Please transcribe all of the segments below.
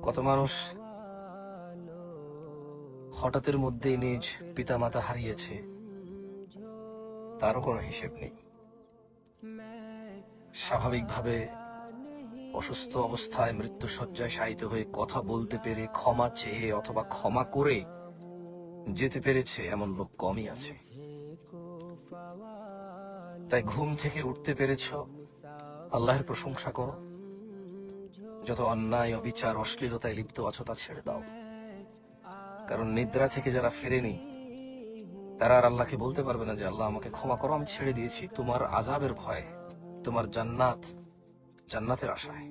কত মানুষ হঠাৎের মধ্যেই নিজ পিতামাতা হারিয়েছে, তারও কোনো হিসেব নেই। স্বাভাবিকভাবে অসুস্থ অবস্থায় মৃত্যুশয্যায় শায়িত হয়ে কথা বলতে পেরে ক্ষমা চেয়ে অথবা ক্ষমা করে যেতে পেরেছে এমন লোক কমই আছে। তাই ঘুম থেকে উঠতে পেরেছ, আল্লাহর প্রশংসা করো। যত অন্যায়, অবিচার, অশ্লীলতায় লিপ্ত আছো তা ছেড়ে দাও। কারণ নিদ্রা থেকে যারা ফেরেনি তারা আর আল্লাহকে বলতে পারবে না যে আল্লাহ আমাকে ক্ষমা করো, আমি ছেড়ে দিয়েছি তোমার আযাবের ভয়ে, তোমার জান্নাতের আশায়।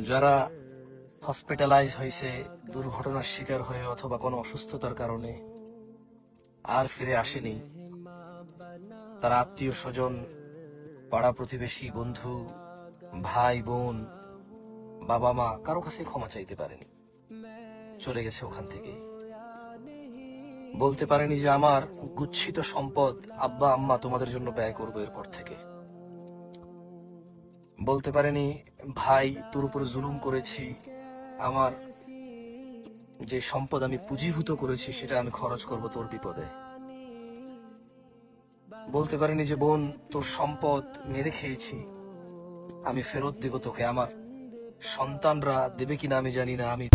যারা হসপিটালাইজ হয়েছে দুর্ঘটনার শিকার হয়ে অথবা কোনো অসুস্থতার কারণে আর ফিরে আসেনি, তারা আত্মীয় স্বজন, পাড়া প্রতিবেশী, বন্ধু, ভাই বোন, বাবা মা কারো কাছে ক্ষমা চাইতে পারেনি, চলে গেছে ওখান থেকে। বলতে পারেনি যে আমার গুচ্ছিত সম্পদ আব্বা আম্মা তোমাদের জন্য ব্যয় করবো এরপর থেকে। বলতে পারেনি ভাই তোর উপরে জুলুম করেছি, আমার যে সম্পদ আমি পুঁজিভূত করেছি সেটা আমি খরচ করব তোর বিপদে। বলতে পারিনি যে বোন তোর সম্পদ মেরে খেয়েছি, আমি ফেরত দেব তোকে, আমার সন্তানরা দেবে কিনা আমি জানি না, আমি